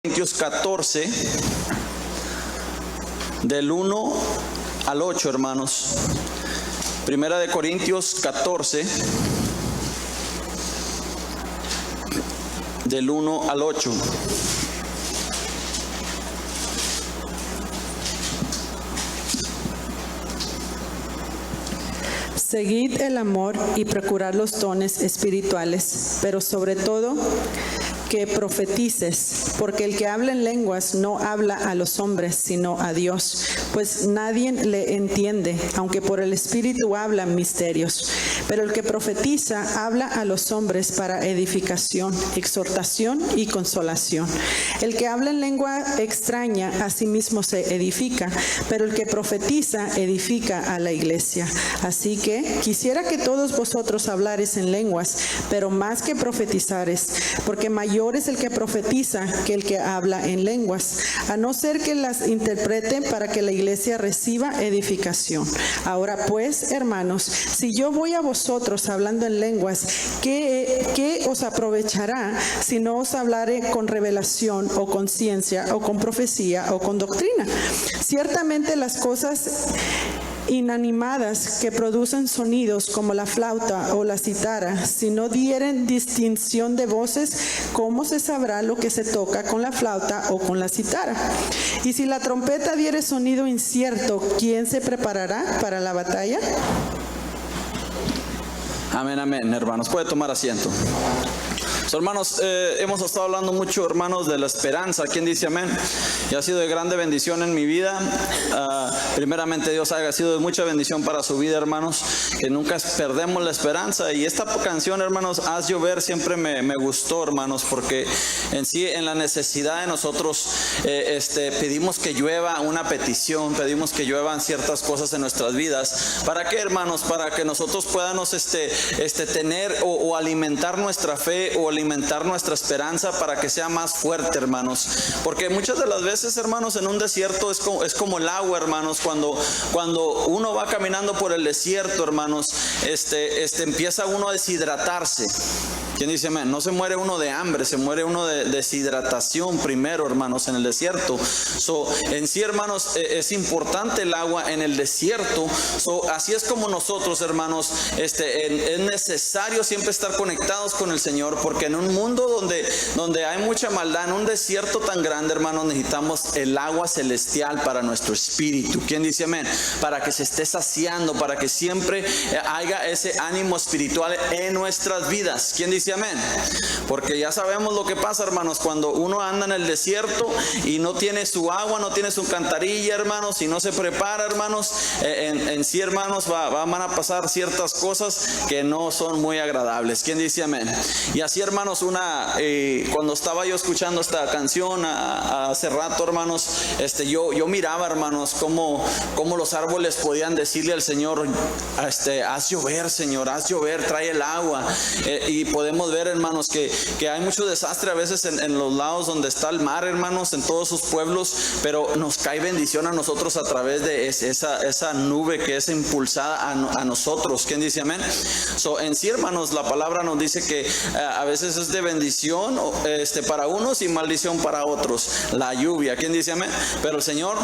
Corintios 14, del 1 al 8, hermanos. Primera de Corintios 14, del 1 al 8. Seguid el amor y procurad los dones espirituales, pero sobre todo que profetices, porque el que habla en lenguas no habla a los hombres, sino a Dios, pues nadie le entiende, aunque por el Espíritu hablan misterios. Pero el que profetiza habla a los hombres para edificación, exhortación y consolación. El que habla en lengua extraña a sí mismo se edifica, pero el que profetiza edifica a la iglesia. Así que quisiera que todos vosotros hablares en lenguas, pero más que profetizares, porque mayor es el que profetiza que el que habla en lenguas, a no ser que las interprete para que la iglesia reciba edificación. Ahora pues, hermanos, si yo voy a vosotros hablando en lenguas, ¿qué os aprovechará si no os hablaré con revelación o con ciencia o con profecía o con doctrina? Ciertamente las cosas inanimadas que producen sonidos como la flauta o la cítara, si no dieren distinción de voces, ¿cómo se sabrá lo que se toca con la flauta o con la cítara? Y si la trompeta diere sonido incierto, ¿quién se preparará para la batalla? Amén, amén, hermanos. Puede tomar asiento. Hermanos, hemos estado hablando mucho, hermanos, de la esperanza. ¿Quién dice amén? Y ha sido de grande bendición en mi vida. Primeramente, Dios ha sido de mucha bendición para su vida, hermanos, que nunca perdemos la esperanza. Y esta canción, hermanos, Haz Llover, siempre me gustó, hermanos, porque en sí, en la necesidad de nosotros, pedimos que llueva una petición, pedimos que lluevan ciertas cosas en nuestras vidas. ¿Para qué, hermanos? Para que nosotros podamos tener o alimentar nuestra fe o alimentar nuestra esperanza para que sea más fuerte, hermanos. Porque muchas de las veces, hermanos, en un desierto es como el agua, hermanos. Cuando uno va caminando por el desierto, hermanos, empieza uno a deshidratarse. ¿Quién dice amén? No se muere uno de hambre, se muere uno de deshidratación primero, hermanos, en el desierto. En sí, hermanos, es importante el agua en el desierto. Así es como nosotros, hermanos, es necesario siempre estar conectados con el Señor, porque en un mundo donde hay mucha maldad, en un desierto tan grande, hermanos, necesitamos el agua celestial para nuestro espíritu. ¿Quién dice amén? Para que se esté saciando, para que siempre haya ese ánimo espiritual en nuestras vidas. ¿Quién dice amén? Porque ya sabemos lo que pasa, hermanos, cuando uno anda en el desierto y no tiene su agua, no tiene su cantarilla, hermanos, y no se prepara, hermanos, en sí, hermanos, van a pasar ciertas cosas que no son muy agradables. ¿Quién dice amén? Y así, hermanos, cuando estaba yo escuchando esta canción hace rato, hermanos, yo miraba, hermanos, cómo los árboles podían decirle al Señor, haz llover, Señor, haz llover, trae el agua. Y podemos ver, hermanos, que hay mucho desastre a veces en los lados donde está el mar, hermanos, en todos sus pueblos, pero nos cae bendición a nosotros a través de esa nube que es impulsada a nosotros. ¿Quién dice amén? En sí, hermanos, la palabra nos dice que a veces es de bendición para unos y maldición para otros, la lluvia. ¿Quién dice amén? Pero el Señor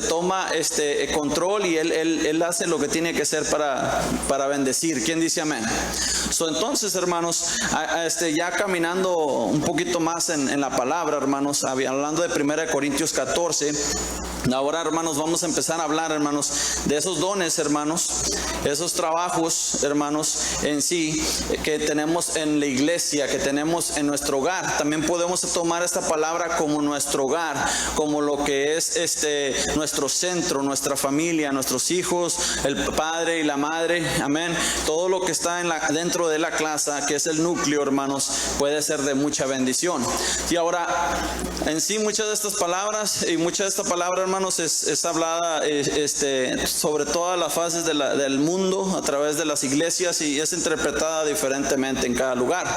toma control y Él hace lo que tiene que hacer para bendecir. ¿Quién dice amén? Entonces, hermanos, ya caminando un poquito más en la palabra, hermanos, hablando de 1 Corintios 14, ahora, hermanos, vamos a empezar a hablar, hermanos, de esos dones, hermanos, esos trabajos, hermanos, en sí, que tenemos en la iglesia, que tenemos en nuestro hogar. También podemos tomar esta palabra como nuestro hogar, como lo que es nuestro centro, nuestra familia, nuestros hijos, el padre y la madre, amén. Todo lo que está dentro de la clase, que es el núcleo, hermanos, puede ser de mucha bendición. Y ahora, en sí, muchas de estas palabras y mucha de esta palabra, hermanos, es hablada sobre todas las fases del mundo, a través de las iglesias, y es interpretada diferentemente en cada lugar.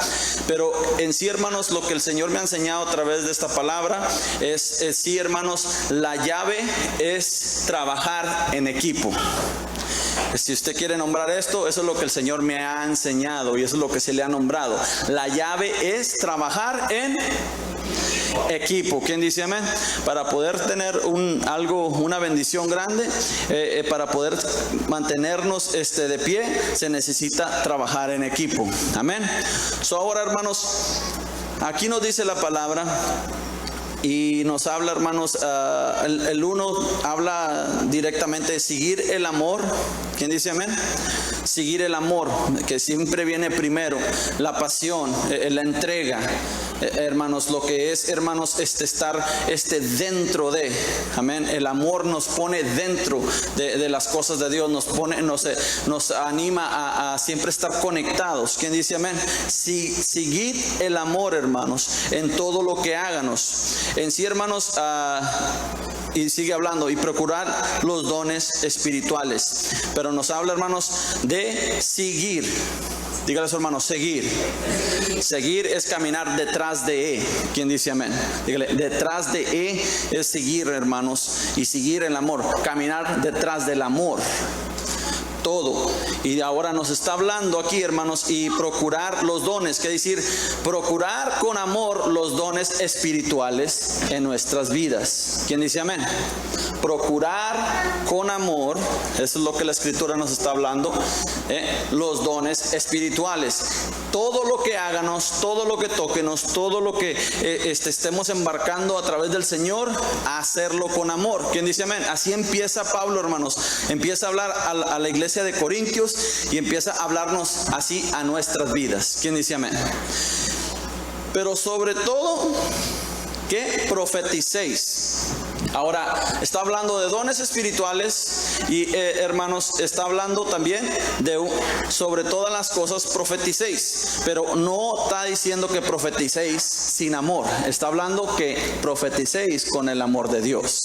Pero en sí, hermanos, lo que el Señor me ha enseñado a través de esta palabra es sí, hermanos, la llave es trabajar en equipo. Si usted quiere nombrar esto, eso es lo que el Señor me ha enseñado y eso es lo que se le ha nombrado. La llave es trabajar equipo. ¿Quién dice amén? Para poder tener una bendición grande, para poder mantenernos de pie, se necesita trabajar en equipo. Amén. Ahora, hermanos, aquí nos dice la palabra y nos habla, hermanos, el uno habla directamente de seguir el amor. ¿Quién dice amén? Seguir el amor, que siempre viene primero, la pasión, la entrega, hermanos, lo que es, hermanos, estar dentro de, amén. El amor nos pone dentro de las cosas de Dios, nos anima a siempre estar conectados. ¿Quién dice amén? Seguir el amor, hermanos, en todo lo que háganos. En sí, hermanos, y sigue hablando, y procurar los dones espirituales. Pero nos habla, hermanos, de seguir. Dígale a su hermano, seguir. Seguir es caminar detrás de ¿Quién dice amén? Dígale, detrás de es seguir, hermanos, y seguir el amor. Caminar detrás del amor. Todo. Y ahora nos está hablando aquí, hermanos, y procurar los dones, que decir, procurar con amor los dones espirituales en nuestras vidas. ¿Quién dice amén? Procurar con amor, eso es lo que la escritura nos está hablando, los dones espirituales. Todo lo que háganos, todo lo que toquenos, todo lo que estemos embarcando a través del Señor, a hacerlo con amor. ¿Quién dice amén? Así empieza Pablo, hermanos. Empieza a hablar a la iglesia de Corintios y empieza a hablarnos así a nuestras vidas. ¿Quién dice amén? Pero sobre todo, que profeticéis. Ahora, está hablando de dones espirituales y, hermanos, está hablando también de, sobre todas las cosas, profeticéis. Pero no está diciendo que profeticéis sin amor. Está hablando que profeticéis con el amor de Dios.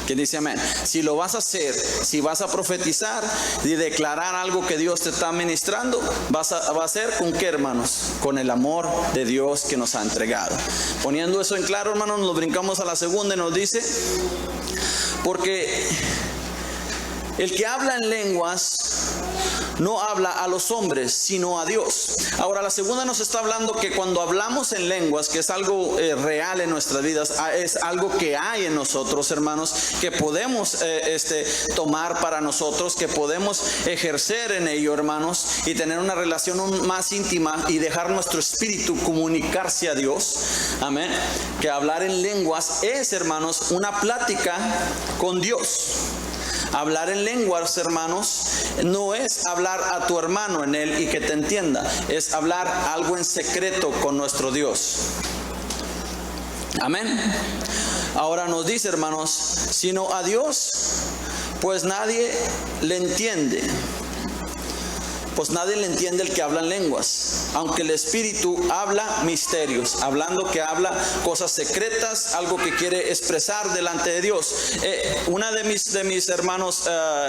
¿Quién dice amén? Si lo vas a hacer, si vas a profetizar y declarar algo que Dios te está ministrando, va a ser ¿con qué, hermanos? Con el amor de Dios que nos ha entregado. Poniendo eso en claro, hermanos, nos brincamos a la segunda y nos dice, porque el que habla en lenguas no habla a los hombres, sino a Dios. Ahora, la segunda nos está hablando que cuando hablamos en lenguas, que es algo real en nuestras vidas, es algo que hay en nosotros, hermanos, que podemos tomar para nosotros, que podemos ejercer en ello, hermanos, y tener una relación más íntima y dejar nuestro espíritu comunicarse a Dios. Amén. Que hablar en lenguas es, hermanos, una plática con Dios. Hablar en lenguas, hermanos, no es hablar a tu hermano en él y que te entienda. Es hablar algo en secreto con nuestro Dios. Amén. Ahora nos dice, hermanos, sino a Dios, pues nadie le entiende. Pues nadie le entiende el que habla en lenguas, aunque el Espíritu habla misterios, hablando que habla cosas secretas, algo que quiere expresar delante de Dios. Una de mis hermanos,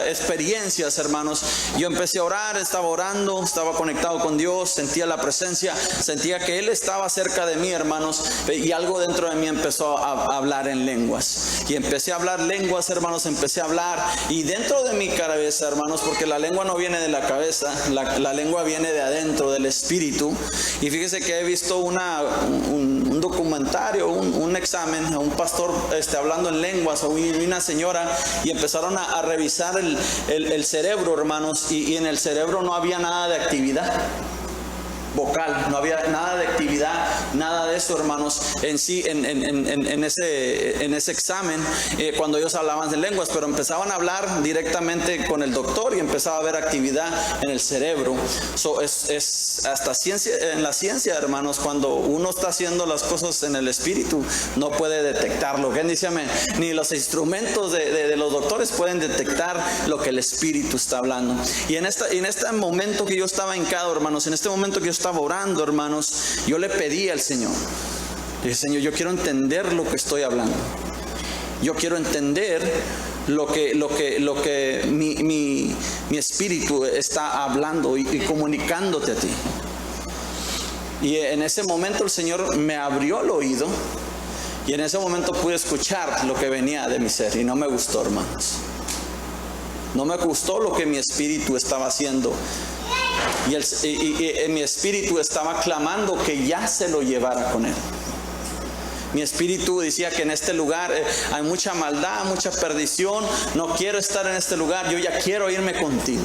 experiencias, hermanos, yo empecé a orar, estaba orando, estaba conectado con Dios, sentía la presencia, sentía que Él estaba cerca de mí, hermanos, y algo dentro de mí empezó a hablar en lenguas. Y empecé a hablar lenguas, hermanos, empecé a hablar, y dentro de mi cabeza, hermanos, porque la lengua no viene de la cabeza, la lengua viene de adentro, del espíritu. Y fíjese que he visto un documentario, un examen, a un pastor hablando en lenguas, o una señora, y empezaron a revisar el cerebro, hermanos, y en el cerebro no había nada de actividad vocal, no había nada de actividad, nada de eso, hermanos, en sí, en ese examen, cuando ellos hablaban de lenguas, pero empezaban a hablar directamente con el doctor y empezaba a haber actividad en el cerebro. Es hasta ciencia, en la ciencia, hermanos, cuando uno está haciendo las cosas en el espíritu, no puede detectarlo. ¿Quién dice amén? Ni los instrumentos de los doctores pueden detectar lo que el espíritu está hablando. Y en este momento que yo estaba hincado, hermanos, en este momento que yo estaba orando, hermanos, yo le pedí al Señor, dije, Señor, yo quiero entender lo que estoy hablando, yo quiero entender lo que mi espíritu está hablando y comunicándote a ti. Y en ese momento el Señor me abrió el oído y en ese momento pude escuchar lo que venía de mi ser, y no me gustó, hermanos, no me gustó lo que mi espíritu estaba haciendo. Y mi espíritu estaba clamando que ya se lo llevara con él. Mi espíritu decía que en este lugar hay mucha maldad, mucha perdición. No quiero estar en este lugar. Yo ya quiero irme contigo.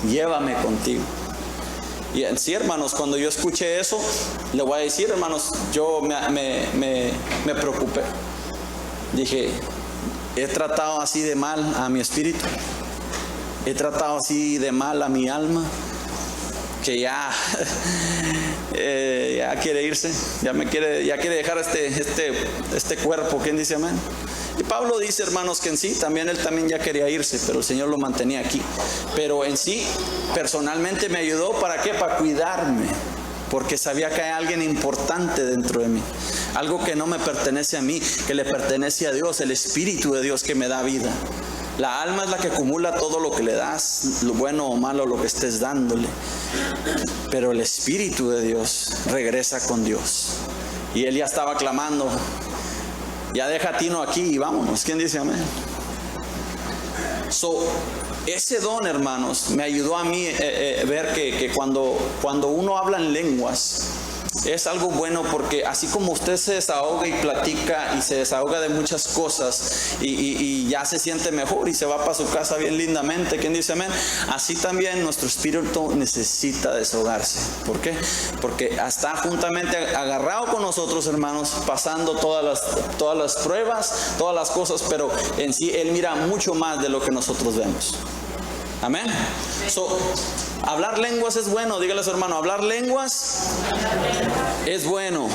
Llévame contigo. Y en sí, hermanos, cuando yo escuché eso, le voy a decir, hermanos, yo me preocupé. Dije, he tratado así de mal a mi espíritu. He tratado así de mal a mi alma, que ya quiere irse, ya quiere dejar este cuerpo. ¿Quién dice amén? Y Pablo dice, hermanos, que en sí él también ya quería irse, pero el Señor lo mantenía aquí. Pero en sí, personalmente me ayudó, ¿para qué? Para cuidarme, porque sabía que hay alguien importante dentro de mí, algo que no me pertenece a mí, que le pertenece a Dios, el Espíritu de Dios que me da vida. La alma es la que acumula todo lo que le das, lo bueno o malo, lo que estés dándole. Pero el Espíritu de Dios regresa con Dios. Y él ya estaba clamando, ya deja a Tino aquí y vámonos. ¿Quién dice amén? Ese don, hermanos, me ayudó a mí ver que cuando uno habla en lenguas, es algo bueno, porque así como usted se desahoga y platica y se desahoga de muchas cosas y ya se siente mejor y se va para su casa bien lindamente, ¿quién dice amén? Así también nuestro espíritu necesita desahogarse. ¿Por qué? Porque está juntamente agarrado con nosotros, hermanos, pasando todas las pruebas, todas las cosas, pero en sí Él mira mucho más de lo que nosotros vemos. Amén. Hablar lenguas es bueno. Dígale a su hermano, hablar lenguas es bueno.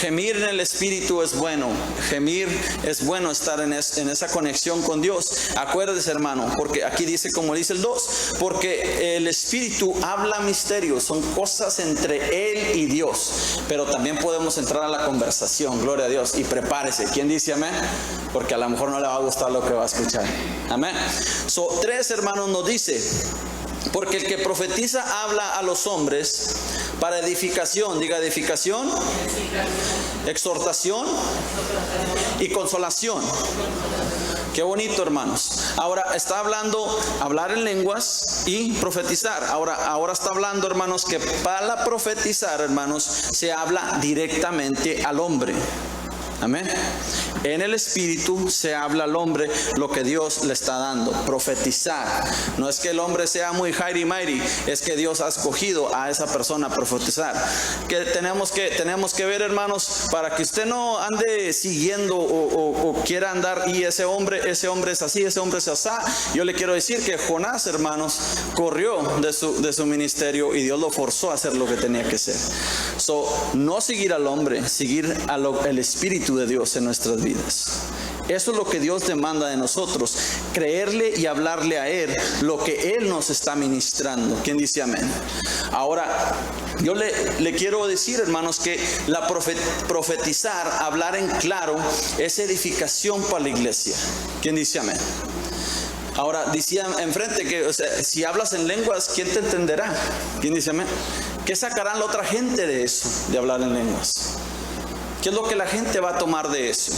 Gemir en el Espíritu es bueno. Gemir es bueno, estar en esa conexión con Dios. Acuérdese, hermano, porque aquí dice, como dice el 2, porque el Espíritu habla misterios, son cosas entre Él y Dios. Pero también podemos entrar a la conversación, gloria a Dios, y prepárese. ¿Quién dice amén? Porque a lo mejor no le va a gustar lo que va a escuchar. Amén. 3, hermanos, nos dice, porque el que profetiza habla a los hombres para edificación, diga edificación, exhortación y consolación. Qué bonito, hermanos. Ahora está hablando, hablar en lenguas y profetizar. Ahora está hablando, hermanos, que para profetizar, hermanos, se habla directamente al hombre. Amén. En el Espíritu se habla al hombre lo que Dios le está dando. Profetizar. No es que el hombre sea muy jairi mairi, es que Dios ha escogido a esa persona a profetizar. Que tenemos que ver, hermanos, para que usted no ande siguiendo o quiera andar y ese hombre es así, ese hombre es así. Yo le quiero decir que Jonás, hermanos, corrió de su ministerio y Dios lo forzó a hacer lo que tenía que hacer. No seguir al hombre, seguir al Espíritu de Dios en nuestras vidas. Eso es lo que Dios demanda de nosotros, creerle y hablarle a Él lo que Él nos está ministrando. ¿Quién dice amén? Ahora, yo le quiero decir, hermanos, que la profetizar, hablar en claro, es edificación para la iglesia. ¿Quién dice amén? Ahora, decía enfrente que, o sea, si hablas en lenguas, ¿quién te entenderá? ¿Quién dice amén? ¿Qué sacará la otra gente de eso, de hablar en lenguas? ¿Qué es lo que la gente va a tomar de eso?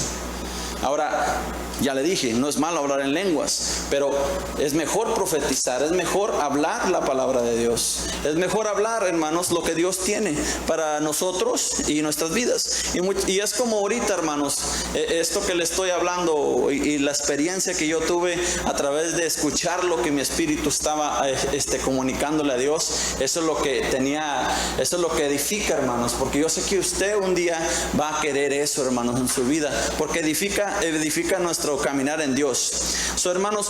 Ahora, ya le dije, no es malo hablar en lenguas, pero es mejor profetizar, es mejor hablar la palabra de Dios. Es mejor hablar, hermanos, lo que Dios tiene para nosotros y nuestras vidas. Y es como ahorita, hermanos, esto que le estoy hablando y la experiencia que yo tuve a través de escuchar lo que mi espíritu estaba comunicándole a Dios. Eso es lo que eso es lo que edifica, hermanos, porque yo sé que usted un día va a querer eso, hermanos, en su vida, porque edifica nuestro caminar en Dios. Hermanos,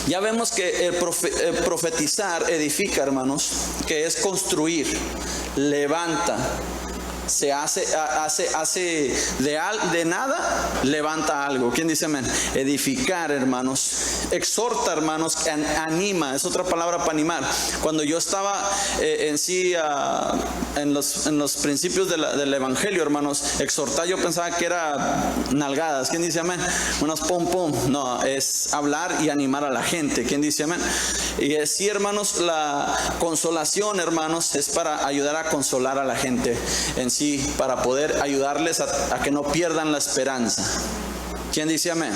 ya vemos que el profetizar edifica, hermanos, que es construir, levanta, se hace de nada, levanta algo. ¿Quién dice amén? Edificar, hermanos, exhorta, hermanos, anima, es otra palabra para animar. Cuando yo estaba en los principios del evangelio, hermanos, exhortar yo pensaba que era nalgadas. ¿Quién dice amén? Unos pum pum. No, es hablar y animar a la gente. ¿Quién dice amén? Y sí, hermanos, la consolación, hermanos, es para ayudar a consolar a la gente en sí, para poder ayudarles a que no pierdan la esperanza. ¿Quién dice amén?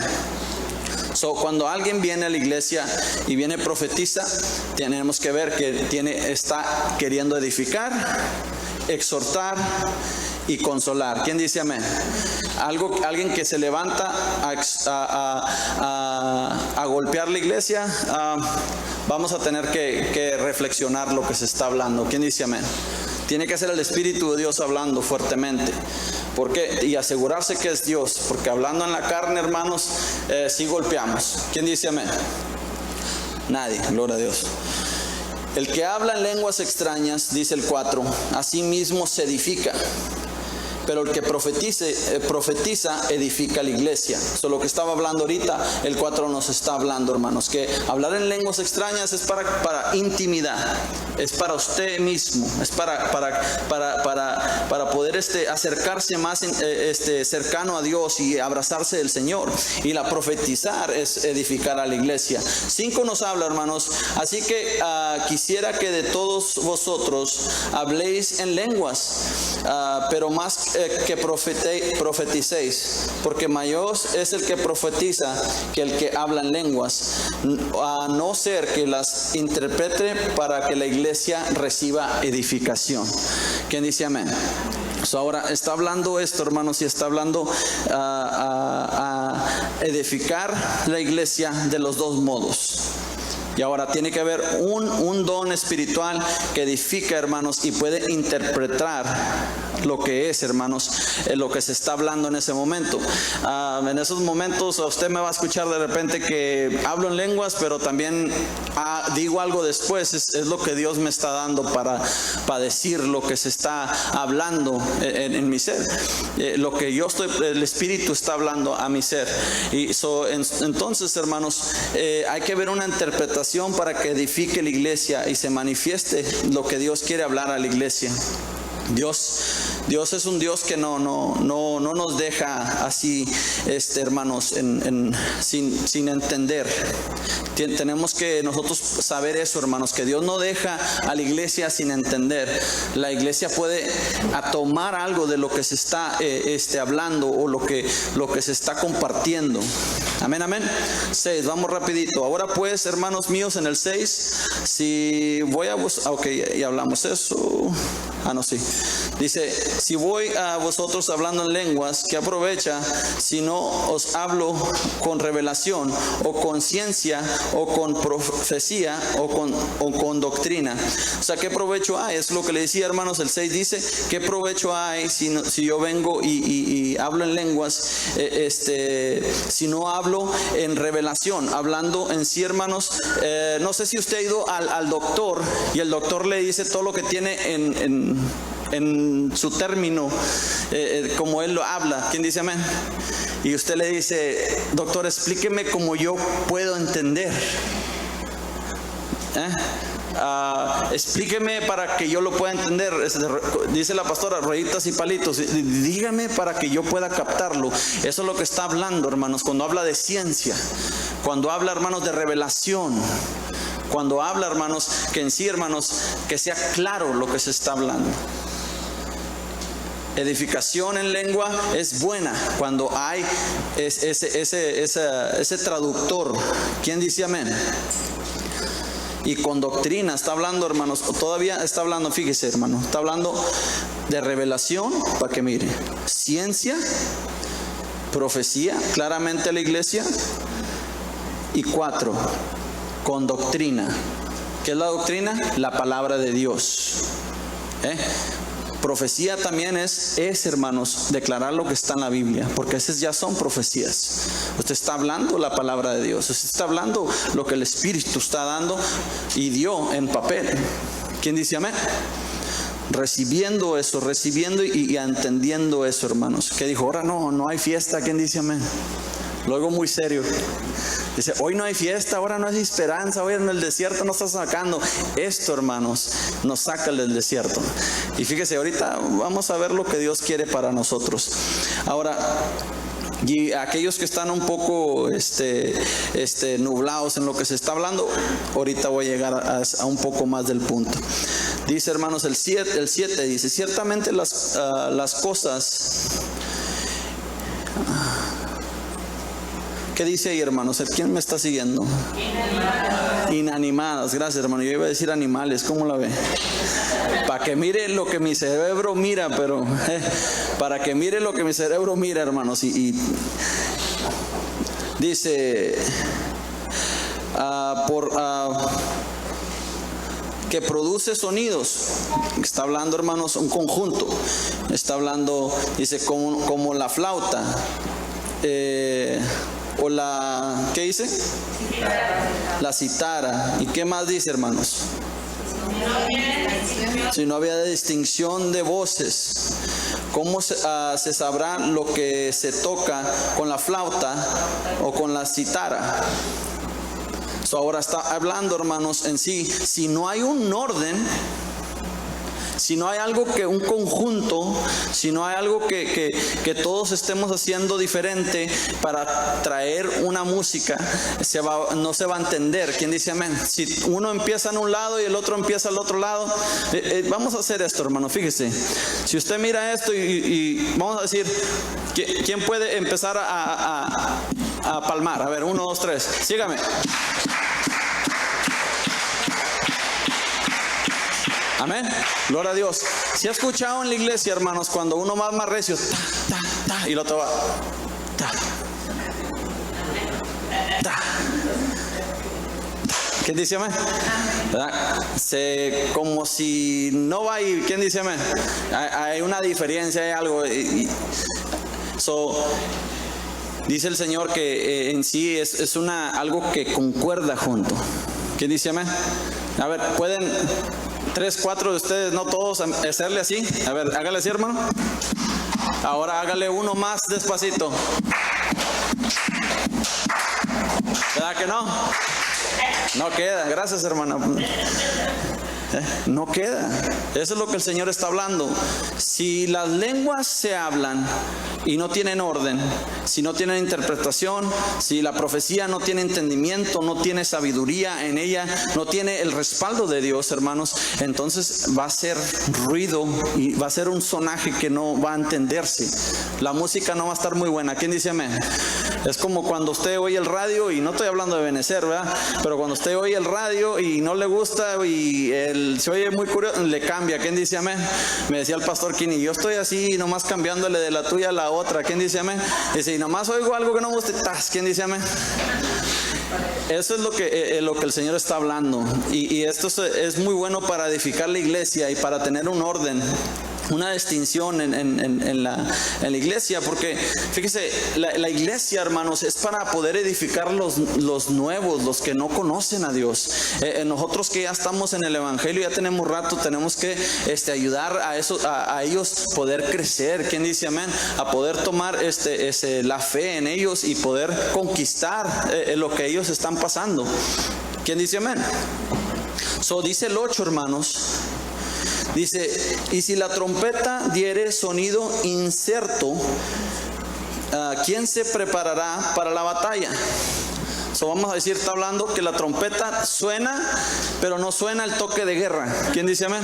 Cuando alguien viene a la iglesia y viene profetiza, tenemos que ver que está queriendo edificar, exhortar y consolar. ¿Quién dice amén? Alguien que se levanta a golpear la iglesia, vamos a tener que reflexionar lo que se está hablando. ¿Quién dice amén? Tiene que ser el Espíritu de Dios hablando fuertemente. ¿Por qué? Y asegurarse que es Dios, porque hablando en la carne, hermanos, sí golpeamos. ¿Quién dice amén? Nadie, gloria a Dios. El que habla en lenguas extrañas, dice el 4, a sí mismo se edifica. Pero el que profetiza edifica la iglesia. Eso lo que estaba hablando ahorita, el 4 nos está hablando, hermanos, que hablar en lenguas extrañas es para intimidad, es para usted mismo, es para poder acercarse más cercano a Dios y abrazarse del Señor. Y la profetizar es edificar a la iglesia. 5 nos habla, hermanos, así que quisiera que de todos vosotros habléis en lenguas, pero más que profeticéis, porque mayor es el que profetiza que el que habla en lenguas, a no ser que las interprete para que la iglesia reciba edificación. ¿Quién dice amén? Ahora está hablando esto, hermanos, y está hablando a edificar la iglesia de los dos modos. Y ahora tiene que haber un don espiritual que edifica, hermanos, y puede interpretar lo que es, hermanos, lo que se está hablando en ese momento. En esos momentos usted me va a escuchar de repente que hablo en lenguas, pero también digo algo después. Es lo que Dios me está dando para decir lo que se está hablando en mi ser. Lo que el Espíritu está hablando a mi ser. Y entonces, hermanos, hay que ver una interpretación para que edifique la iglesia y se manifieste lo que Dios quiere hablar a la iglesia. Dios es un Dios que no nos deja así, hermanos, sin entender. Tenemos que nosotros saber eso, hermanos, que Dios no deja a la iglesia sin entender. La iglesia puede tomar algo de lo que se está hablando o lo que se está compartiendo. Amén, amén. 6, vamos rapidito. Ahora pues, hermanos míos, en el 6, si voy a buscar, ok, ya hablamos eso. No, sí. Dice, si voy a vosotros hablando en lenguas, ¿qué aprovecha si no os hablo con revelación o con ciencia o con profecía o con doctrina? O sea, ¿qué provecho hay? Es lo que le decía, hermanos. El 6 dice, ¿qué provecho hay si yo vengo y hablo en lenguas, si no hablo en revelación, hablando en sí, hermanos? No sé si usted ha ido al doctor y el doctor le dice todo lo que tiene en su término, como él lo habla. ¿Quién dice amén? Y usted le dice, doctor, explíqueme como yo puedo entender. Explíqueme para que yo lo pueda entender. Dice la pastora, rayitas y palitos. Dígame para que yo pueda captarlo. Eso es lo que está hablando, hermanos, cuando habla de ciencia, cuando habla, hermanos, de revelación, cuando habla, hermanos, que en sí, hermanos, que sea claro lo que se está hablando. Edificación en lengua es buena cuando hay ese traductor. ¿Quién dice amén? Y con doctrina está hablando, hermanos, todavía está hablando, fíjese, hermano, está hablando de revelación, para que mire, ciencia, profecía, claramente la iglesia, y 4, con doctrina. ¿Qué es la doctrina? La palabra de Dios. Profecía también es, hermanos, declarar lo que está en la Biblia, porque esas ya son profecías. Usted está hablando la palabra de Dios, usted está hablando lo que el Espíritu está dando y dio en papel. ¿Quién dice amén? Recibiendo eso, recibiendo y entendiendo eso, hermanos. ¿Qué dijo? Ahora no hay fiesta. ¿Quién dice amén? Luego muy serio. Dice, hoy no hay fiesta, ahora no hay esperanza, hoy en el desierto no está sacando. Esto, hermanos, nos saca del desierto. Y fíjese, ahorita vamos a ver lo que Dios quiere para nosotros. Ahora, y aquellos que están un poco nublados en lo que se está hablando, ahorita voy a llegar a un poco más del punto. Dice, hermanos, el 7 dice, ciertamente las cosas ¿Qué dice ahí, hermanos? ¿Quién me está siguiendo? Inanimadas. Gracias, hermano. Yo iba a decir animales. ¿Cómo la ve? Para que mire lo que mi cerebro mira, pero para que mire lo que mi cerebro mira, hermanos. Y dice que produce sonidos. Está hablando, hermanos, un conjunto. Está hablando, dice, como la flauta. O la, ¿qué dice? La citara. ¿Y qué más dice, hermanos? Si no había distinción de voces, ¿cómo se sabrá lo que se toca con la flauta o con la citara? Ahora está hablando, hermanos, en sí, si no hay un orden, si no hay algo que un conjunto, si no hay algo que todos estemos haciendo diferente para traer una música, no se va a entender. ¿Quién dice amén? Si uno empieza en un lado y el otro empieza al otro lado, vamos a hacer esto, hermano. Fíjese, si usted mira esto y vamos a decir, ¿quién puede empezar a palmar? A ver, 1, 2, 3, sígame. Amén, gloria a Dios. Si ha escuchado en la iglesia, hermanos, cuando uno va más recio, ta, ta, ta, y el otro va, ta, ta. ¿Quién dice amén? ¿Verdad? Como si no va y ¿quién dice amén? Hay una diferencia, hay algo. Dice el Señor que en sí es algo que concuerda junto. ¿Quién dice amén? A ver, pueden 3, 4 de ustedes, no todos, hacerle así. A ver, hágale así, hermano. Ahora hágale uno más despacito. ¿Verdad que no? No queda. Gracias, hermana. No queda. Eso es lo que el Señor está hablando. Si las lenguas se hablan y no tienen orden, si no tienen interpretación, si la profecía no tiene entendimiento, no tiene sabiduría en ella, no tiene el respaldo de Dios, hermanos, entonces va a ser ruido y va a ser un sonaje que no va a entenderse. La música no va a estar muy buena. ¿Quién dice amén? Es como cuando usted oye el radio, y no estoy hablando de Benecer, ¿verdad? Pero cuando usted oye el radio y no le gusta y se oye muy curioso, le cambia. ¿Quién dice amén? Me decía el pastor Kini, yo estoy así nomás cambiándole de la tuya a la otra. ¿Quién dice amén? Dice, y nomás oigo algo que no me guste, ¡tas! ¿Quién dice amén? Eso es lo que el Señor está hablando, y esto es muy bueno para edificar la iglesia y para tener un orden, una distinción en la iglesia, porque fíjese, la iglesia, hermanos, es para poder edificar los nuevos, los que no conocen a Dios. Nosotros que ya estamos en el evangelio, ya tenemos rato, tenemos que ayudar a ellos poder crecer. ¿Quién dice amén? A poder tomar la fe en ellos y poder conquistar lo que ellos están pasando. ¿Quién dice amén? Dice el 8, hermanos. Dice, y si la trompeta diere sonido incerto, ¿quién se preparará para la batalla? Vamos a decir, está hablando que la trompeta suena, pero no suena el toque de guerra. ¿Quién dice amén?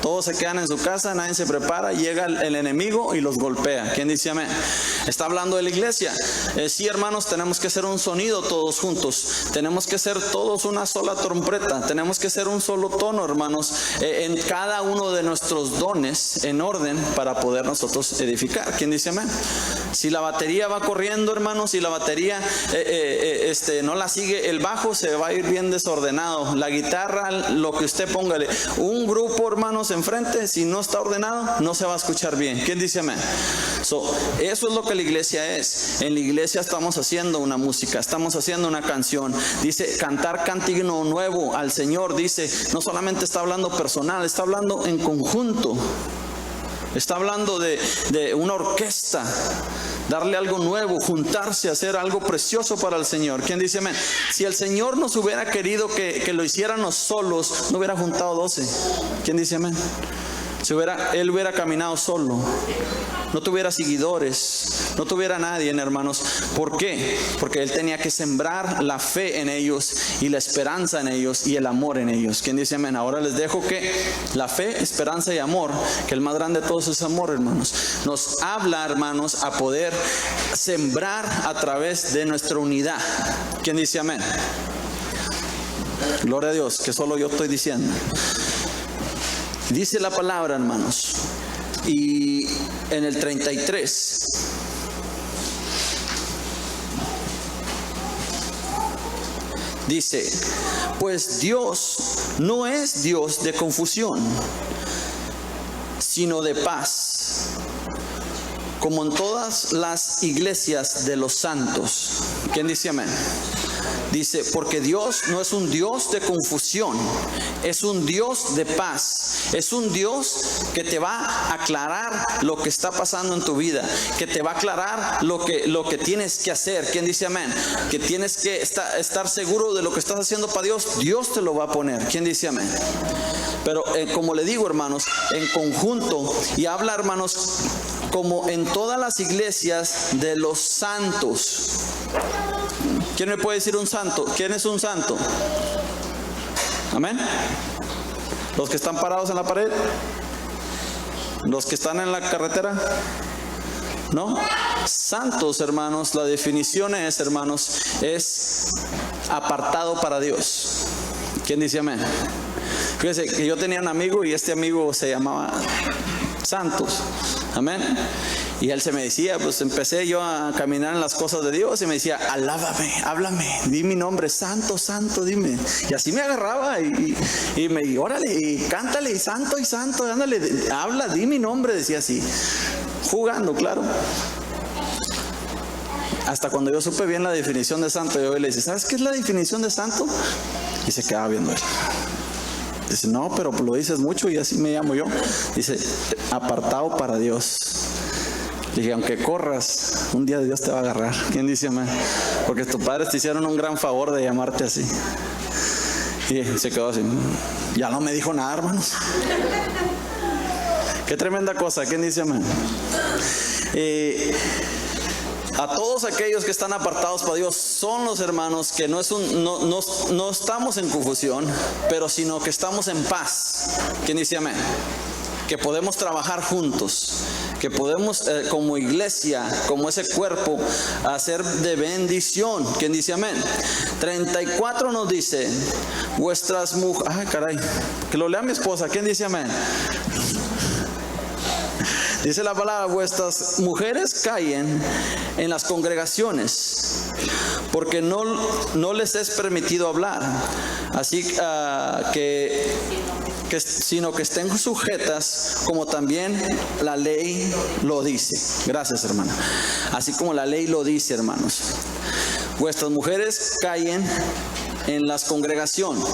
Todos se quedan en su casa, nadie se prepara, llega el enemigo y los golpea. ¿Quién dice amén? Está hablando de la iglesia. Sí, hermanos, tenemos que hacer un sonido todos juntos. Tenemos que ser todos una sola trompeta. Tenemos que ser un solo tono, hermanos, en cada uno de nuestros dones, en orden, para poder nosotros edificar. ¿Quién dice amén? Si la batería va corriendo, hermanos, si la batería no la sigue, el bajo se va a ir bien desordenado. La guitarra, lo que usted póngale. Un grupo, hermanos, enfrente, si no está ordenado, no se va a escuchar bien. ¿Quién dice amén? Eso es lo que la iglesia es. En la iglesia estamos haciendo una música, estamos haciendo una canción. Dice, cantar cántico nuevo al Señor. Dice, no solamente está hablando personal, está hablando en conjunto. Está hablando de una orquesta, darle algo nuevo, juntarse, hacer algo precioso para el Señor. ¿Quién dice amén? Si el Señor nos hubiera querido que lo hiciéramos solos, no hubiera juntado 12. ¿Quién dice amén? Él hubiera caminado solo, no tuviera seguidores, no tuviera nadie, hermanos. ¿Por qué? Porque él tenía que sembrar la fe en ellos y la esperanza en ellos y el amor en ellos. ¿Quién dice amén? Ahora les dejo que la fe, esperanza y amor, que el más grande de todos es amor, hermanos, nos habla, hermanos, a poder sembrar a través de nuestra unidad. ¿Quién dice amén? Gloria a Dios, que solo yo estoy diciendo. Dice la palabra, hermanos, y en el 33 dice: pues Dios no es Dios de confusión, sino de paz, como en todas las iglesias de los santos. ¿Quién dice amén? Dice, porque Dios no es un Dios de confusión, es un Dios de paz, es un Dios que te va a aclarar lo que está pasando en tu vida, que te va a aclarar lo que tienes que hacer. ¿Quién dice amén? Que tienes que estar seguro de lo que estás haciendo para Dios, Dios te lo va a poner. ¿Quién dice amén? Pero como le digo, hermanos, en conjunto, y habla, hermanos, como en todas las iglesias de los santos. ¿Quién me puede decir un santo? ¿Quién es un santo? Amén. ¿Los que están parados en la pared? ¿Los que están en la carretera? ¿No? Santos, hermanos, la definición es, hermanos, es apartado para Dios. ¿Quién dice amén? Fíjense que yo tenía un amigo y este amigo se llamaba Santos. Amén. Y él se me decía, pues empecé yo a caminar en las cosas de Dios y me decía, alábame, háblame, di mi nombre, santo, santo, dime. Y así me agarraba y me, órale, y cántale, y santo, ándale, habla, di mi nombre, decía así, jugando, claro. Hasta cuando yo supe bien la definición de santo, yo le dije, ¿sabes qué es la definición de santo? Y se quedaba viendo él. Dice, no, pero lo dices mucho y así me llamo yo. Dice, apartado para Dios. Dije, aunque corras, un día Dios te va a agarrar. ¿Quién dice amén? Porque tus padres te hicieron un gran favor de llamarte así. Y se quedó así. Ya no me dijo nada, hermanos. Qué tremenda cosa. ¿Quién dice amén? A todos aquellos que están apartados para Dios son los hermanos que no estamos en confusión, pero sino que estamos en paz. ¿Quién dice amén? Que podemos trabajar juntos, que podemos como iglesia, como ese cuerpo, hacer de bendición. ¿Quién dice amén? 34 nos dice, vuestras mujeres, ay caray, que lo lea mi esposa. ¿Quién dice amén? Dice la palabra, vuestras mujeres callen en las congregaciones, porque no les es permitido hablar, así sino que estén sujetas, como también la ley lo dice. Gracias, hermano. Así como la ley lo dice, hermanos. Vuestras mujeres callen en las congregaciones.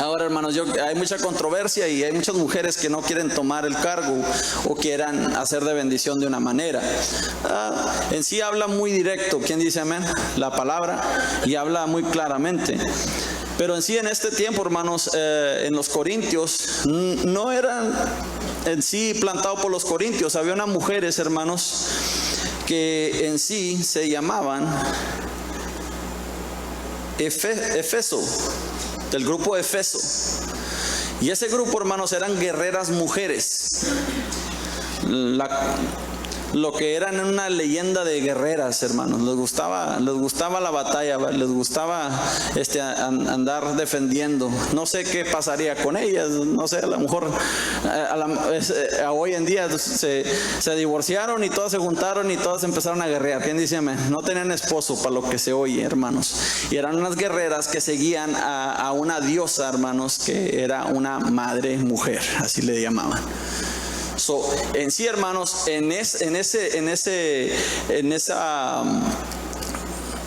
Ahora, hermanos, hay mucha controversia y hay muchas mujeres que no quieren tomar el cargo o quieran hacer de bendición de una manera. En sí habla muy directo, ¿quién dice amén? La palabra, y habla muy claramente. Pero en sí, en este tiempo, hermanos, en los corintios, no eran en sí plantados por los corintios. Había unas mujeres, hermanos, que en sí se llamaban Efeso, del grupo Efeso. Y ese grupo, hermanos, eran guerreras mujeres. Lo que eran una leyenda de guerreras, hermanos. Les gustaba la batalla, les gustaba andar defendiendo. No sé qué pasaría con ellas, no sé, a lo mejor hoy en día se divorciaron y todas se juntaron y todas empezaron a guerrear. ¿Quién dice amén? No tenían esposo, para lo que se oye, hermanos. Y eran unas guerreras que seguían a una diosa, hermanos, que era una madre mujer, así le llamaban. En sí, hermanos, en esa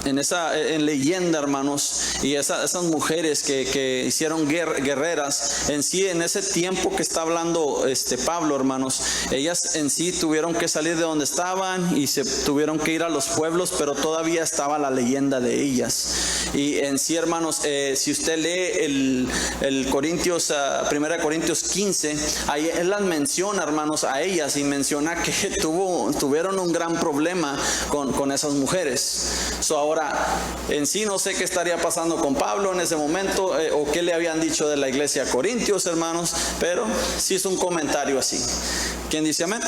en leyenda, hermanos, y esas mujeres que hicieron guerreras, en sí, en ese tiempo que está hablando Pablo, hermanos, ellas en sí tuvieron que salir de donde estaban y se tuvieron que ir a los pueblos, pero todavía estaba la leyenda de ellas. Y en sí, hermanos, si usted lee el Corintios, 1 Corintios 15, ahí él las menciona, hermanos, a ellas, y menciona que tuvieron un gran problema con esas mujeres. Ahora, en sí no sé qué estaría pasando con Pablo en ese momento, o qué le habían dicho de la iglesia a Corintios, hermanos, pero sí es un comentario así. ¿Quién dice amén?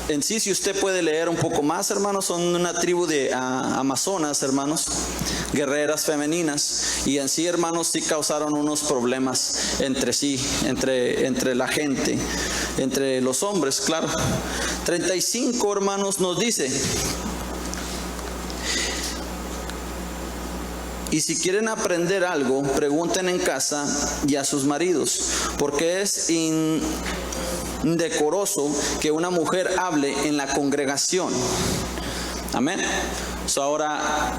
En sí, si usted puede leer un poco más, hermanos, son una tribu de amazonas, hermanos, guerreras femeninas, y en sí, hermanos, sí causaron unos problemas entre sí, entre la gente, entre los hombres, claro. 35, hermanos, nos dice: y si quieren aprender algo, pregunten en casa y a sus maridos, porque es indecoroso que una mujer hable en la congregación. Amén. Ahora,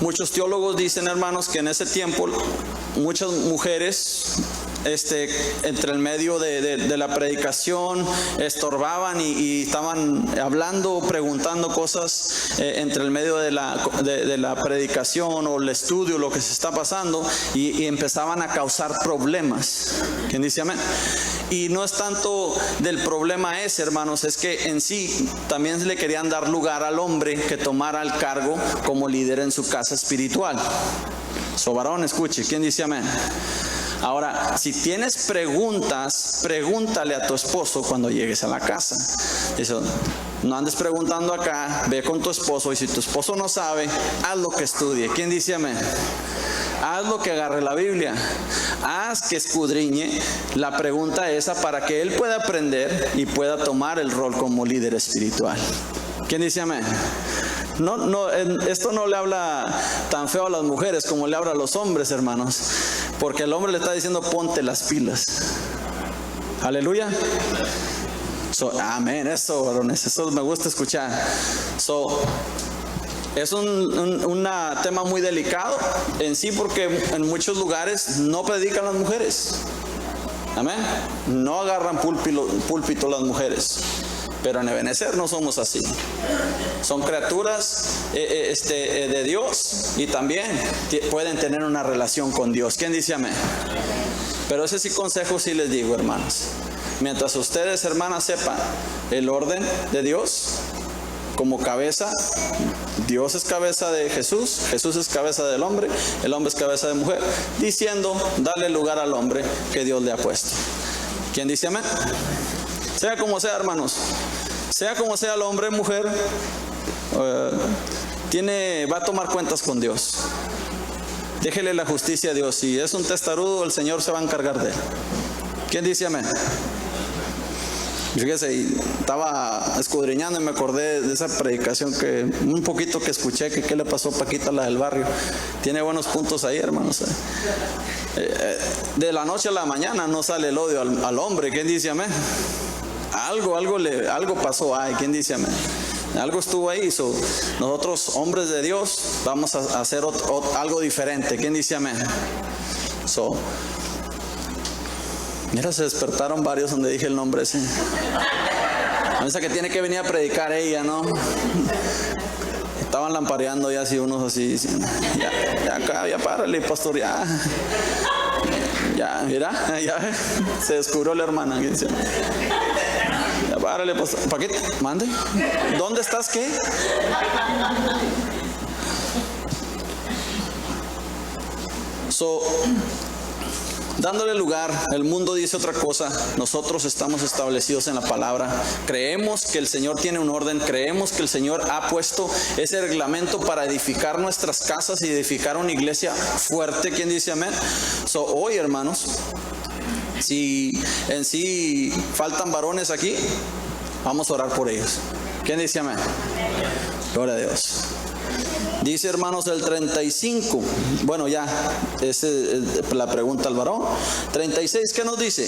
muchos teólogos dicen, hermanos, que en ese tiempo muchas mujeres entre el medio de la predicación estorbaban y estaban hablando, preguntando cosas entre el medio de la predicación o el estudio, lo que se está pasando, y empezaban a causar problemas. ¿Quién dice amén? Y no es tanto del problema ese, hermanos, es que en sí también le querían dar lugar al hombre que tomara el cargo como líder en su casa espiritual. Varón, escuche, ¿quién dice amén? Ahora, si tienes preguntas, pregúntale a tu esposo cuando llegues a la casa. Eso, no andes preguntando acá, ve con tu esposo, y si tu esposo no sabe, haz lo que estudie. ¿Quién dice amén? Haz lo que agarre la Biblia, haz que escudriñe la pregunta esa para que él pueda aprender y pueda tomar el rol como líder espiritual. ¿Quién dice amén? Esto no le habla tan feo a las mujeres como le habla a los hombres, hermanos, porque el hombre le está diciendo: ponte las pilas. Aleluya. Amén. Eso, varones, eso me gusta escuchar. Es un tema muy delicado en sí, porque en muchos lugares no predican las mujeres. Amén. No agarran púlpito las mujeres. Pero en Ebenezer no somos así. Son criaturas de Dios, y también pueden tener una relación con Dios. ¿Quién dice amén? Pero ese sí consejo sí les digo, hermanos. Mientras ustedes, hermanas, sepan el orden de Dios como cabeza, Dios es cabeza de Jesús, Jesús es cabeza del hombre, el hombre es cabeza de mujer, diciendo: dale lugar al hombre que Dios le ha puesto. ¿Quién dice amén? Sea como sea, hermanos, sea como sea el hombre, mujer, va a tomar cuentas con Dios. Déjele la justicia a Dios. Si es un testarudo, el Señor se va a encargar de él. ¿Quién dice amén? Fíjese, estaba escudriñando y me acordé de esa predicación un poquito que escuché, que qué le pasó a Paquita, la del barrio. Tiene buenos puntos ahí, hermanos. De la noche a la mañana no sale el odio al hombre. ¿Quién dice amén? Algo pasó ahí. ¿Quién dice amén? Algo estuvo ahí. Nosotros, hombres de Dios, vamos a hacer algo diferente. ¿Quién dice amén? Mira, se despertaron varios donde dije el nombre ese. Esa que tiene que venir a predicar ella, ¿no? Estaban lampareando ya así, unos así, diciendo: ya párale, pastor, ya, mira, ya se descubrió la hermana. Ya párale, pastor. ¿Para qué? Mande. ¿Dónde estás? ¿Qué? Dándole lugar, el mundo dice otra cosa. Nosotros estamos establecidos en la palabra. Creemos que el Señor tiene un orden. Creemos que el Señor ha puesto ese reglamento para edificar nuestras casas y edificar una iglesia fuerte. ¿Quién dice amén? Hoy, hermanos, si en sí faltan varones aquí, vamos a orar por ellos. ¿Quién dice amén? Gloria a Dios. Dice, hermanos, el 35. Bueno, ya, esa es la pregunta al varón. 36, ¿qué nos dice?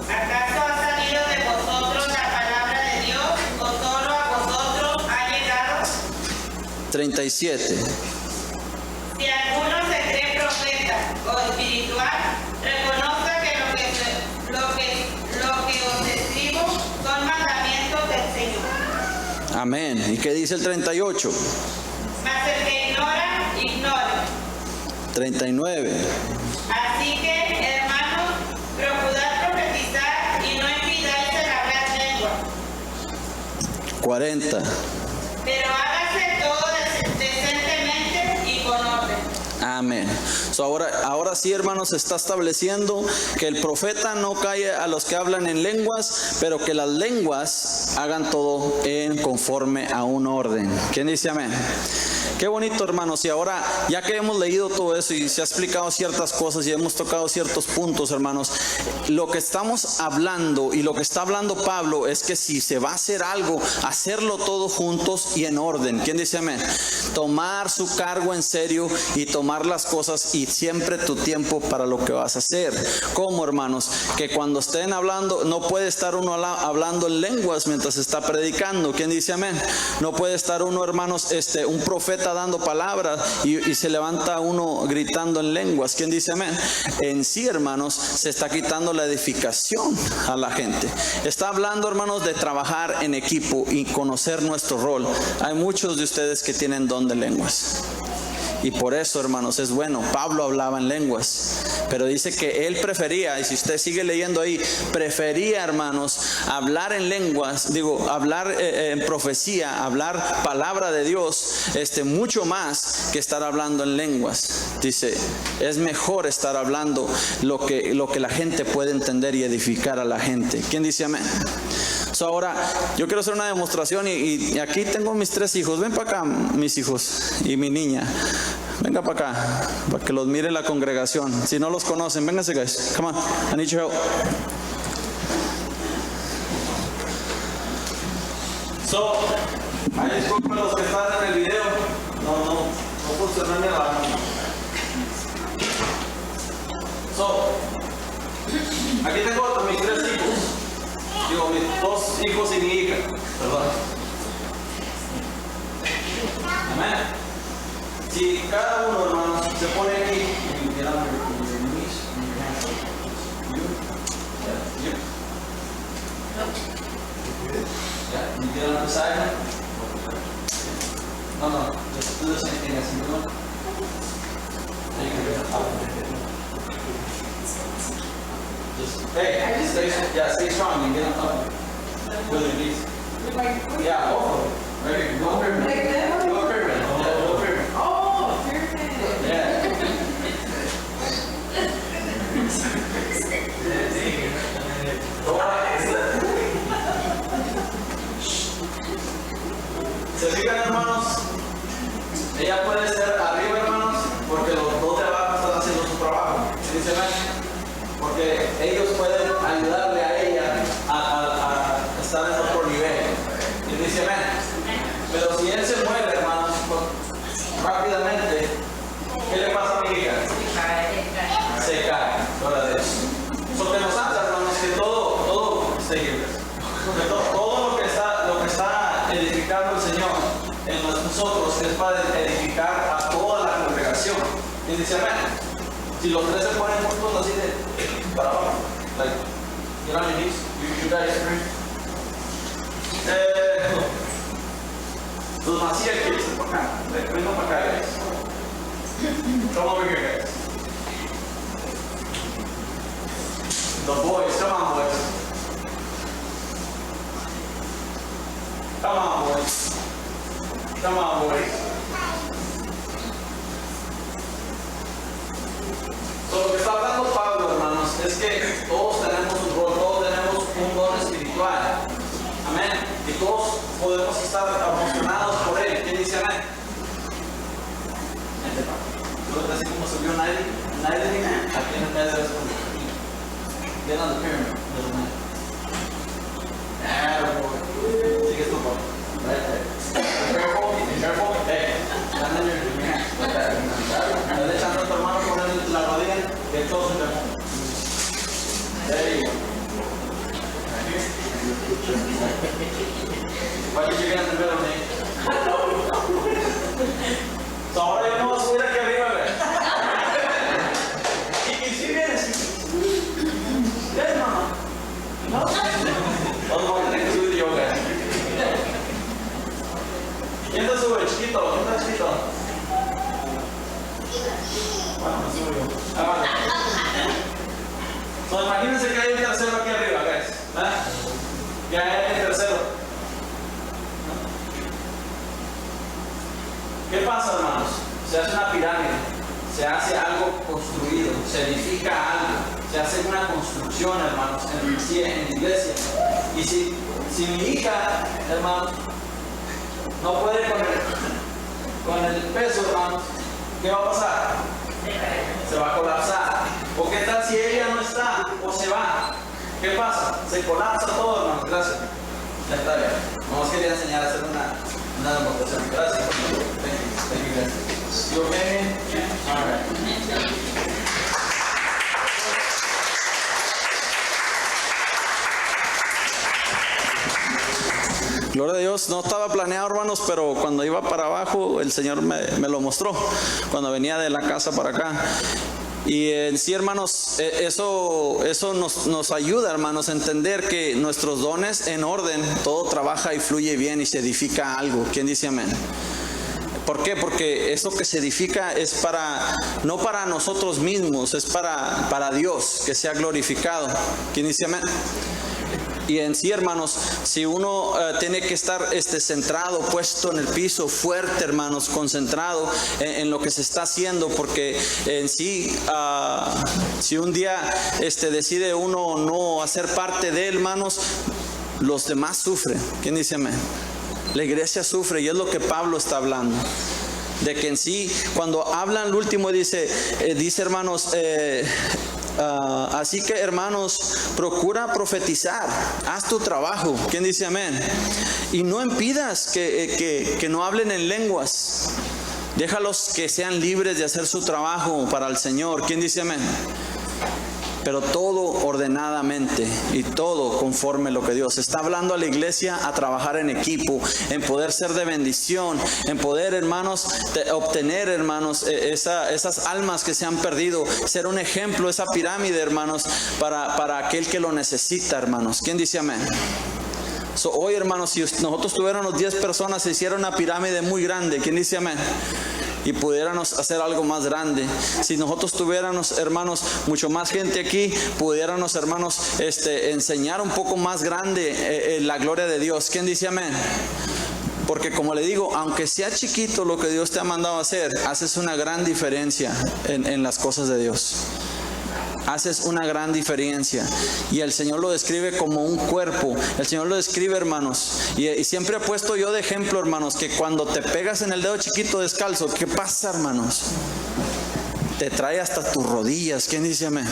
¿Acaso ha salido de vosotros la palabra 37. Si alguno se cree profeta o espiritual, reconozca que lo que os escribo son mandamientos del Señor. Amén. ¿Y qué dice el 38? Mas el que ignora, ignore. 39. Así que, hermanos, procurad profetizar y no impidáis el hablar lengua. 40. Pero hágase todo decentemente y con orden. Amén. So, ahora sí, hermanos, se está estableciendo que el profeta no calle a los que hablan en lenguas, pero que las lenguas hagan todo en conforme a un orden. ¿Quién dice amén? Qué bonito, hermanos. Y ahora, ya que hemos leído todo eso y se ha explicado ciertas cosas y hemos tocado ciertos puntos, hermanos, lo que estamos hablando y lo que está hablando Pablo es que si se va a hacer algo, hacerlo todo juntos y en orden. ¿Quién dice amén? Tomar su cargo en serio y tomar las cosas y siempre tu tiempo para lo que vas a hacer. ¿Cómo, hermanos? Que cuando estén hablando, no puede estar uno hablando en lenguas mientras está predicando. ¿Quién dice amén? No puede estar uno, hermanos, un profeta dando palabras y se levanta uno gritando en lenguas. ¿Quién dice amén? En sí, hermanos, se está quitando la edificación a la gente. Está hablando, hermanos, de trabajar en equipo y conocer nuestro rol. Hay muchos de ustedes que tienen don de lenguas. Y por eso, hermanos, es bueno. Pablo hablaba en lenguas, pero dice que él prefería, y si usted sigue leyendo ahí, prefería, hermanos, hablar en lenguas, hablar en profecía, hablar palabra de Dios, mucho más que estar hablando en lenguas. Dice, es mejor estar hablando lo que la gente puede entender y edificar a la gente. ¿Quién dice amén? So, ahora, yo quiero hacer una demostración y aquí tengo mis 3 hijos. Ven para acá, mis hijos y mi niña. Venga para acá, para que los mire la congregación. Si no los conocen, vénganse, guys. Come on, I need your help. So, ahí disculpen los que están en el video. No funcionó ni la. So, aquí tengo a mis 3 hijos. Mis 2 hijos y mi hija. Perdón. Amén. Si cada uno, hermanos, se pone aquí y get on your knees and your hands up. You? Yeah, you? Yeah, you get on the side. No, just do the same thing as you do. Then you can get on top of it. Stay strong and get on top of it. With your knees. Yeah, go for it. Right, go pyramid. Go pyramid. Yeah, go pyramid. Oh, perfect. Yeah. ¿Se fijan, hermanos? Ella puede ser arriba, hermanos, porque los 2 de abajo están haciendo su trabajo. ¿Dice amén? Porque ellos pueden ayudarle a ella a estar en otro nivel. ¿Y dice amén? Pero si él se mueve, hermanos, rápidamente, ¿qué le pasa a mi hija? Se cae. Ahora de eso. Eso que nos hace, hermanos, que todo lo que está edificando el Señor en nosotros es para edificar a toda la congregación. ¿Y dice amén? Si los 3 se ponen juntos así de para abajo, like, get on your knees, you guys agree? Los Macías que dicen para acá, vengan para acá, guys. Come over here, guys. The boys, come on, boys. Come on, boys. Come on, boys. So, lo que está hablando Pablo, hermanos, es que todos tenemos un rol, todos tenemos un don espiritual. Amén. Y todos podemos estar emocionados por él. ¿Quién dice amén? Así como subió Nairi, aquí en el medio de esto. Get on the pyramid, little man. Sigue tu boy. Right there. Careful. Hey, stand in your hands. Dale chance a tu hermano poner la rodilla y el todos en el. There you go. Why did you get in the middle, Nate? Vamos a tener que subir yo, guys. ¿Quién te sube, chiquito? ¿Quién está chiquito? Bueno, me subo yo. Vale. So, imagínense que hay un tercero aquí arriba, guys. Ya hay el tercero. ¿Qué pasa, hermanos? Se hace una pirámide, se hace algo construido, se edifica algo, se hace una construcción, hermanos, en la iglesia. Y si mi hija, hermanos, no puede con el peso, hermanos, ¿qué va a pasar? Se va a colapsar. ¿O qué tal si ella no está o se va? ¿Qué pasa? Se colapsa todo, hermanos. Gracias. Ya está bien. Vamos quería enseñar a hacer una demostración. Gracias. Thank you, guys. You okay? Yeah. All right. Gloria a Dios, no estaba planeado, hermanos, pero cuando iba para abajo el Señor me lo mostró, cuando venía de la casa para acá. Y en sí, hermanos, eso nos ayuda, hermanos, a entender que nuestros dones en orden, todo trabaja y fluye bien y se edifica algo. ¿Quién dice amén? ¿Por qué? Porque eso que se edifica es no para nosotros mismos, es para Dios, que sea glorificado. ¿Quién dice amén? Y en sí, hermanos, si uno tiene que estar centrado, puesto en el piso, fuerte, hermanos, concentrado en lo que se está haciendo, porque en sí, si un día decide uno no hacer parte de él, hermanos, los demás sufren. ¿Quién dice amén? La iglesia sufre, y es lo que Pablo está hablando. De que en sí, cuando hablan el último, dice hermanos, así que, hermanos, procura profetizar, haz tu trabajo. ¿Quién dice amén? Y no impidas que no hablen en lenguas. Déjalos que sean libres de hacer su trabajo para el Señor. ¿Quién dice amén? Pero todo ordenadamente y todo conforme a lo que Dios está hablando a la iglesia, a trabajar en equipo, en poder ser de bendición, en poder, hermanos, obtener, hermanos, esas almas que se han perdido, ser un ejemplo, esa pirámide, hermanos, para aquel que lo necesita, hermanos. ¿Quién dice amén? Hoy, hermanos, si nosotros tuviéramos 10 personas, se hiciera una pirámide muy grande. ¿Quién dice amén? Y pudiéramos hacer algo más grande. Si nosotros tuviéramos, hermanos, mucho más gente aquí, pudiéramos, hermanos, enseñar un poco más grande la gloria de Dios. ¿Quién dice amén? Porque, como le digo, aunque sea chiquito lo que Dios te ha mandado a hacer, haces una gran diferencia en las cosas de Dios. Haces una gran diferencia. Y el Señor lo describe como un cuerpo. El Señor lo describe, hermanos, y siempre he puesto yo de ejemplo, hermanos, que cuando te pegas en el dedo chiquito descalzo, ¿qué pasa, hermanos? Te trae hasta tus rodillas. ¿Quién dice amén?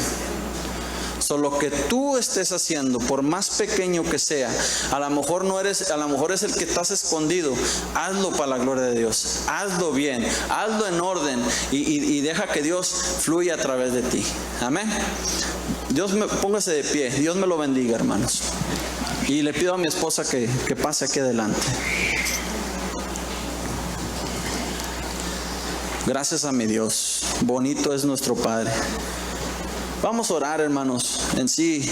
Lo que tú estés haciendo, por más pequeño que sea, a lo mejor es el que estás escondido, hazlo para la gloria de Dios, hazlo bien, hazlo en orden, y deja que Dios fluya a través de ti. Amén. Póngase de pie. Dios me lo bendiga, hermanos. Y le pido a mi esposa que pase aquí adelante. Gracias a mi Dios. Bonito es nuestro Padre. Vamos a orar, hermanos, en sí.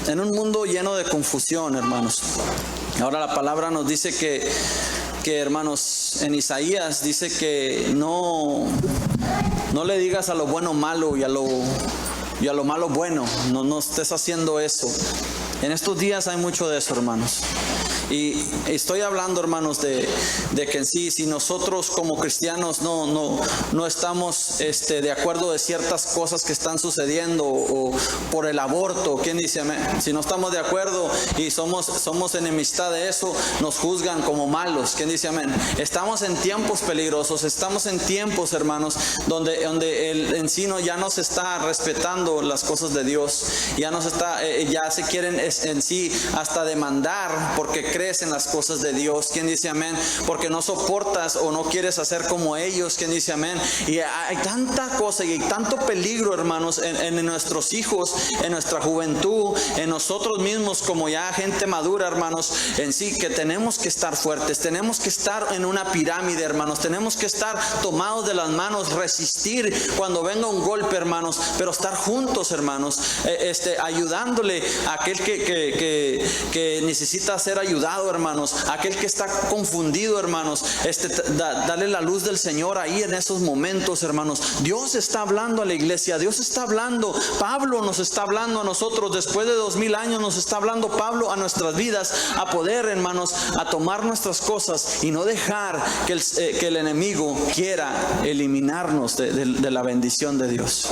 En un mundo lleno de confusión, hermanos. Ahora la palabra nos dice que hermanos, en Isaías dice que no le digas a lo bueno malo y a lo malo bueno. No estés haciendo eso. En estos días hay mucho de eso, hermanos. Y estoy hablando, hermanos, de que en sí, si nosotros como cristianos no estamos de acuerdo de ciertas cosas que están sucediendo, o por el aborto, ¿quién dice amén? Si no estamos de acuerdo y somos enemistad de eso, nos juzgan como malos. ¿Quién dice amén? Estamos en tiempos peligrosos, estamos en tiempos, hermanos, donde el encino ya no se está respetando las cosas de Dios, ya se quieren en sí hasta demandar porque creen crees en las cosas de Dios. ¿Quién dice amén? Porque no soportas o no quieres hacer como ellos. ¿Quién dice amén? Y hay tanta cosa y hay tanto peligro, hermanos, en nuestros hijos, en nuestra juventud, en nosotros mismos como ya gente madura, hermanos, en sí, que tenemos que estar fuertes, tenemos que estar en una pirámide, hermanos, tenemos que estar tomados de las manos, resistir cuando venga un golpe, hermanos, pero estar juntos, hermanos, ayudándole a aquel que necesita ser ayudado, hermanos, a aquel que está confundido, hermanos, darle la luz del Señor ahí en esos momentos, hermanos. Dios está hablando a la iglesia, Dios está hablando, Pablo nos está hablando a nosotros, después de 2000 años nos está hablando Pablo a nuestras vidas, a poder, hermanos, a tomar nuestras cosas y no dejar que el enemigo quiera eliminarnos de la bendición de Dios.